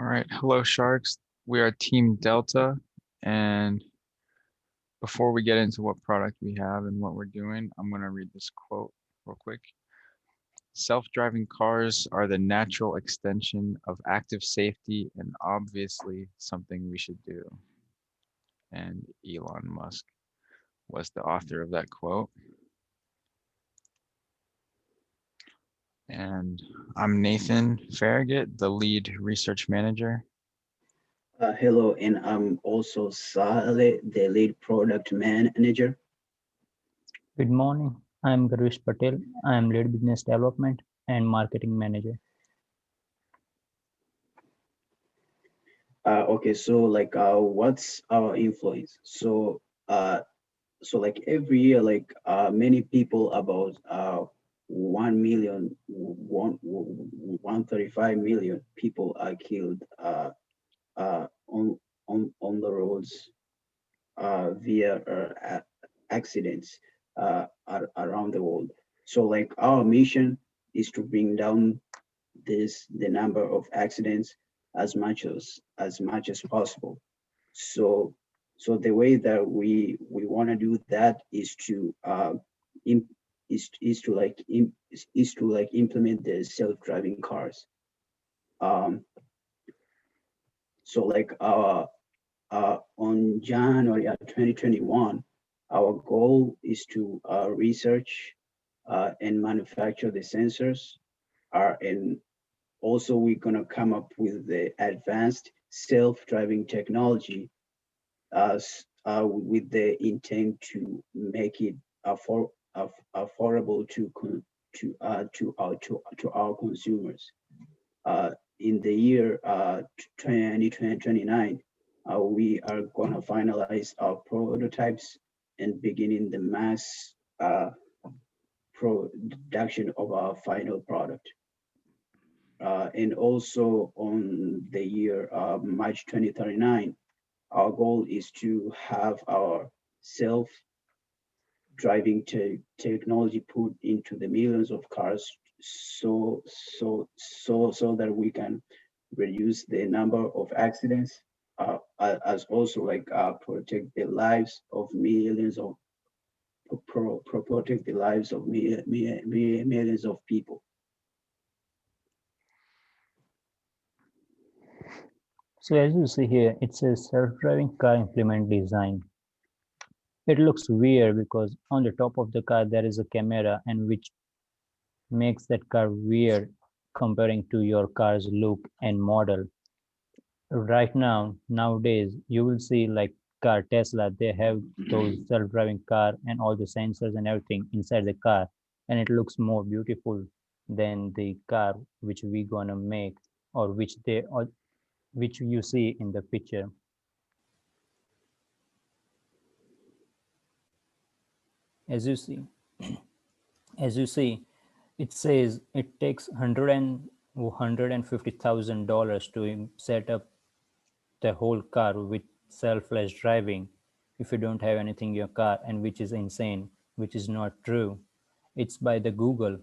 right, hello Sharks. We are Team Delta, and before we get into what product we have and what we're doing, I'm going to read this quote real quick. Self-driving cars are the natural extension of active safety and obviously something we should do. And Elon Musk was the author of that quote. And I'm Nathan Farragut, the lead research manager. Hello, and I'm also Saleh, the lead product manager. Good morning. I'm Garush Patel. I am lead business development and marketing manager. Okay, so what's our influence? So every year, many people, about 135 million people are killed on the roads via accidents around the world. So our mission is to bring down the number of accidents as much as possible. So the way that we want to do that is to im, is to implement the self-driving cars. Um, so on January 2021, our goal is to research and manufacture the sensors, and also we're gonna come up with the advanced self-driving technology with the intent to make it affordable to our consumers. In the year 2029, we are going to finalize our prototypes and beginning the mass production of our final product. And also on the year March 2039, our goal is to have our self-driving technology put into the millions of cars, so that we can reduce the number of accidents, as also protect the lives of millions of protect the lives of millions of people. So as you see here, it says self-driving car implement design. It looks weird because on the top of the car there is a camera, and which makes that car weird comparing to your car's look and model. Right now, nowadays, you will see like car Tesla, they have those self-driving car and all the sensors and everything inside the car, and it looks more beautiful than the car which we gonna make, or which you see in the picture. As you see, as you see, it says it takes $150,000 to set up the whole car with selfless driving if you don't have anything in your car, and which is insane, which is not true. It's by the Google.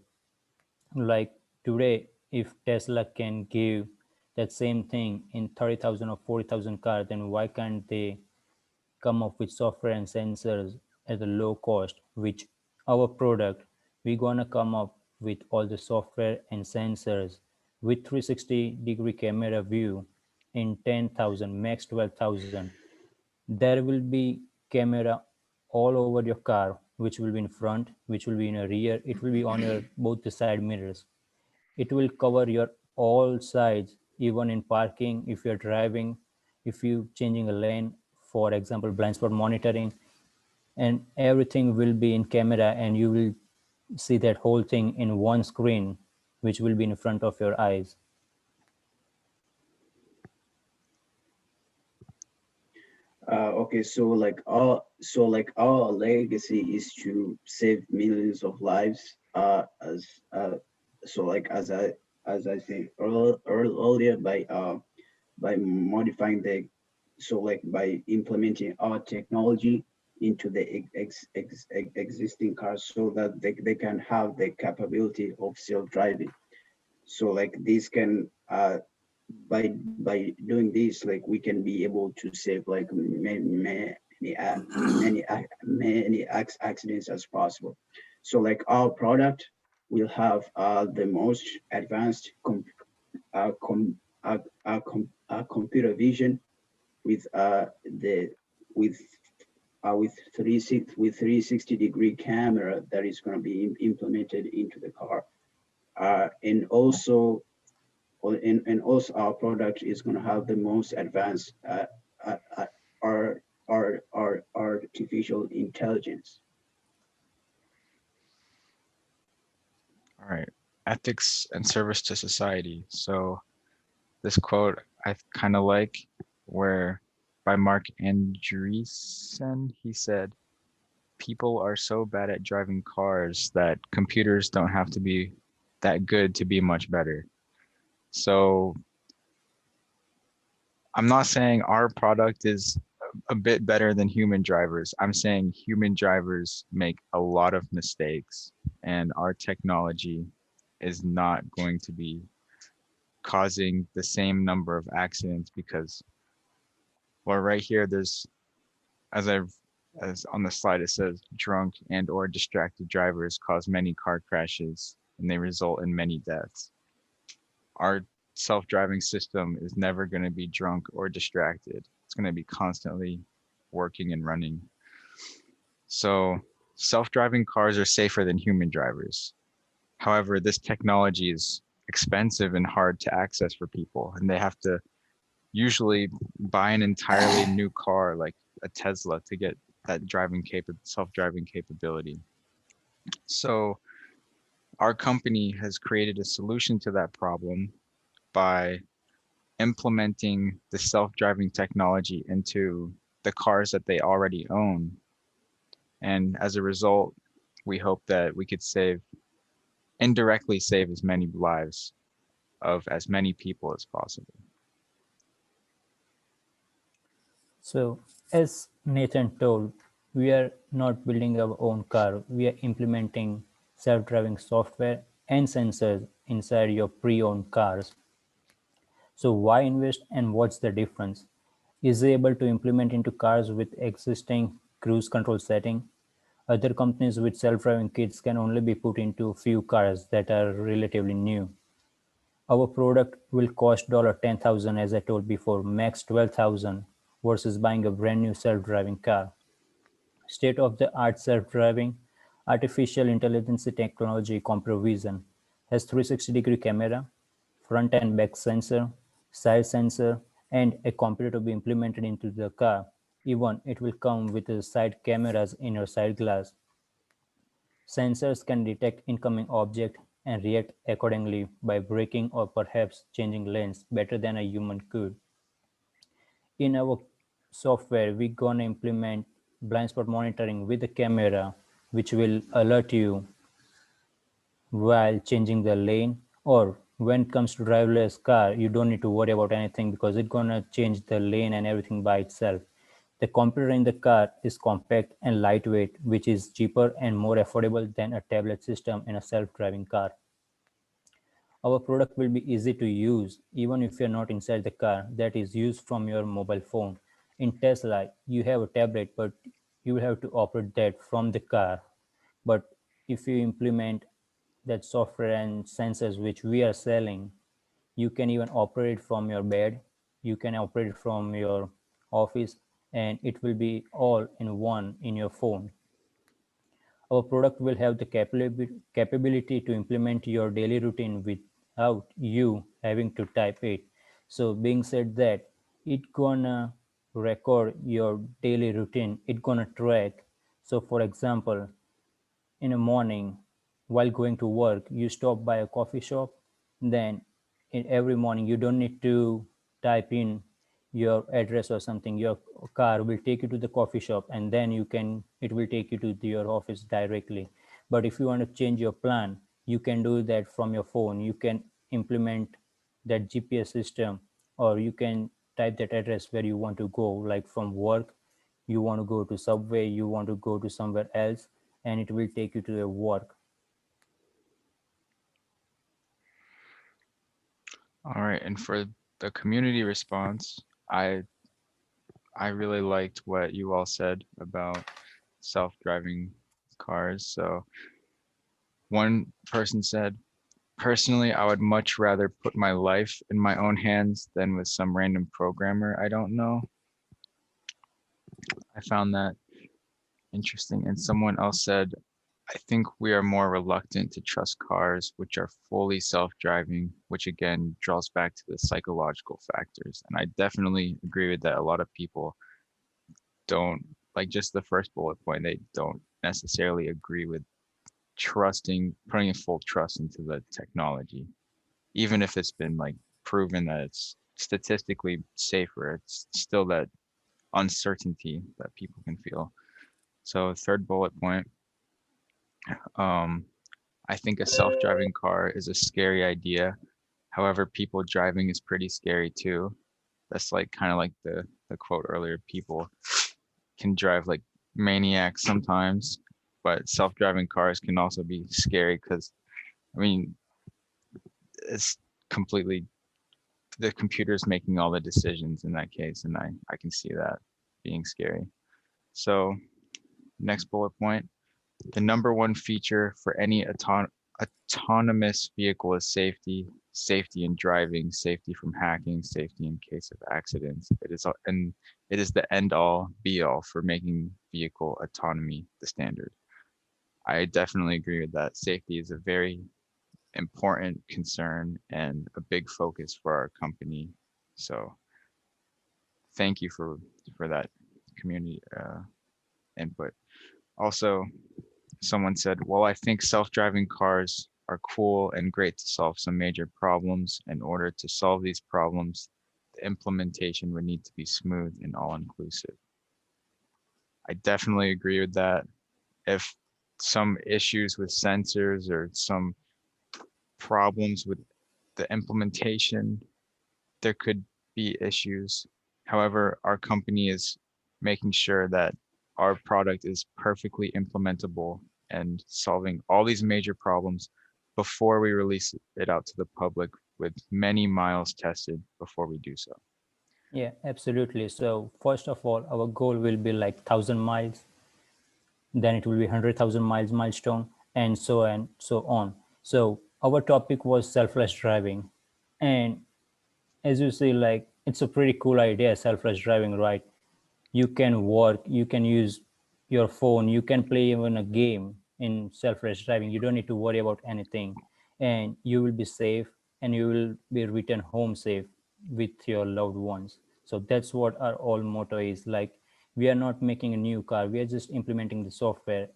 Like today, if Tesla can give that same thing in 30,000 or 40,000 cars, then why can't they come up with software and sensors at a low cost, which our product, we're gonna come up with all the software and sensors with 360-degree camera view in 10,000, max 12,000. There will be camera all over your car, which will be in front, which will be in a rear, it will be on your both the side mirrors. It will cover your all sides, even in parking, if you're driving, if you changing a lane, for example blind spot monitoring, and everything will be in camera, and you will see that whole thing in one screen, which will be in front of your eyes. Okay, our legacy is to save millions of lives. As so like as I said earlier, by modifying by implementing our technology into the existing cars, so that they can have the capability of self-driving. So this can by doing this, like we can be able to save like many accidents as possible. So like our product will have the most advanced computer vision with the with with 360-degree camera that is going to be implemented into the car, and also and also our product is going to have the most advanced uh, uh, artificial intelligence. All right. Ethics and service to society. So this quote I kind of like, where by Mark Andreessen, he said, people are so bad at driving cars that computers don't have to be that good to be much better. So I'm not saying our product is a bit better than human drivers. I'm saying human drivers make a lot of mistakes, and our technology is not going to be causing the same number of accidents because, well, right here, there's, as I've, as on the slide, it says drunk and or distracted drivers cause many car crashes and they result in many deaths. Our self-driving system is never going to be drunk or distracted. It's going to be constantly working and running. So self-driving cars are safer than human drivers. However, this technology is expensive and hard to access for people, and they have to usually buy an entirely new car like a Tesla to get that self-driving capability. So our company has created a solution to that problem by implementing the self-driving technology into the cars that they already own. And as a result, we hope that we could indirectly save as many lives of as many people as possible. So, as Nathan told, we are not building our own car, we are implementing self driving software and sensors inside your pre owned cars. So, why invest and what's the difference? Is it able to implement into cars with existing cruise control setting? Other companies with self driving kits can only be put into few cars that are relatively new. Our product will cost $10,000 as I told before, max 12,000 versus buying a brand new self-driving car. State-of-the-art self-driving artificial intelligence technology computer vision has 360-degree camera, front and back sensor, side sensor, and a computer to be implemented into the car. Even it will come with the side cameras in your side glass. Sensors can detect incoming object and react accordingly by braking or perhaps changing lanes better than a human could. In our software, we're gonna implement blind spot monitoring with the camera, which will alert you while changing the lane, or when it comes to driverless car, you don't need to worry about anything because it's gonna change the lane and everything by itself. The computer in the car is compact and lightweight, which is cheaper and more affordable than a tablet system in a self-driving car. Our product will be easy to use even if you're not inside the car, that is used from your mobile phone. In Tesla, you have a tablet, but you will have to operate that from the car. But if you implement that software and sensors which we are selling, you can even operate from your bed, you can operate from your office, and it will be all in one in your phone. Our product will have the capability to implement your daily routine without you having to type it. So being said that, it gonna record your daily routine, it gonna track. So for example, in the morning while going to work, you stop by a coffee shop, then in every morning you don't need to type in your address or something. Your car will take you to the coffee shop, and then it will take you to your office directly. But if you want to change your plan, you can do that from your phone. You can implement that GPS system, or you can type that address where you want to go, like from work you want to go to subway, you want to go to somewhere else, and it will take you to your work. All right, and for the community response, I really liked what you all said about self-driving cars. So one person said, personally, I would much rather put my life in my own hands than with some random programmer I don't know. I found that interesting. And someone else said, I think we are more reluctant to trust cars which are fully self-driving, which again draws back to the psychological factors. And I definitely agree with that. A lot of people don't, like just the first bullet point, they don't necessarily agree with putting a full trust into the technology, even if it's been like proven that it's statistically safer. It's still that uncertainty that people can feel. So third bullet point, um, I think a self-driving car is a scary idea. However, people driving is pretty scary too. That's like kind of like the quote earlier, people can drive like maniacs sometimes, but self-driving cars can also be scary because I mean it's completely the computer's making all the decisions in that case, and I can see that being scary. So next bullet point, the number one feature for any autonomous vehicle is safety, safety in driving, safety from hacking, safety in case of accidents. And it is the end all be all for making vehicle autonomy the standard. I definitely agree with that. Safety is a very important concern and a big focus for our company. So thank you for that community input. Also, someone said, well, I think self-driving cars are cool and great to solve some major problems. In order to solve these problems, the implementation would need to be smooth and all-inclusive. I definitely agree with that. If some issues with sensors or some problems with the implementation, there could be issues. However, our company is making sure that our product is perfectly implementable and solving all these major problems before we release it out to the public with many miles tested before we do so. Yeah, absolutely. So first of all, our goal will be like 1,000 miles, then it will be 100,000 miles milestone, and so on. So our topic was selfless driving, and as you say, like it's a pretty cool idea, selfless driving, right? You can work, you can use your phone, you can play even a game in self-driving driving. You don't need to worry about anything, and you will be safe, and you will be returned home safe with your loved ones. So that's what our all motto is. Like, we are not making a new car, we are just implementing the software.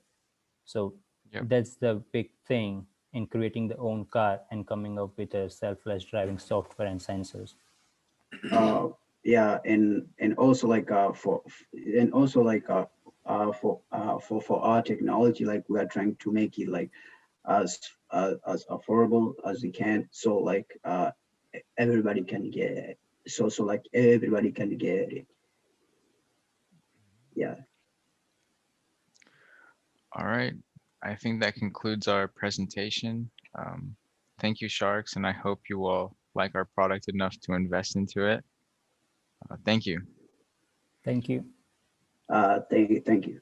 So Yep. that's the big thing in creating the own car and coming up with a self-driving driving software and sensors. Yeah, and also like and also like for our technology, like we are trying to make it like as affordable as we can, so like everybody can get it. So like everybody can get it. Yeah. All right. I think that concludes our presentation. Thank you, Sharks, and I hope you all like our product enough to invest into it. Thank you. Thank you. Thank you.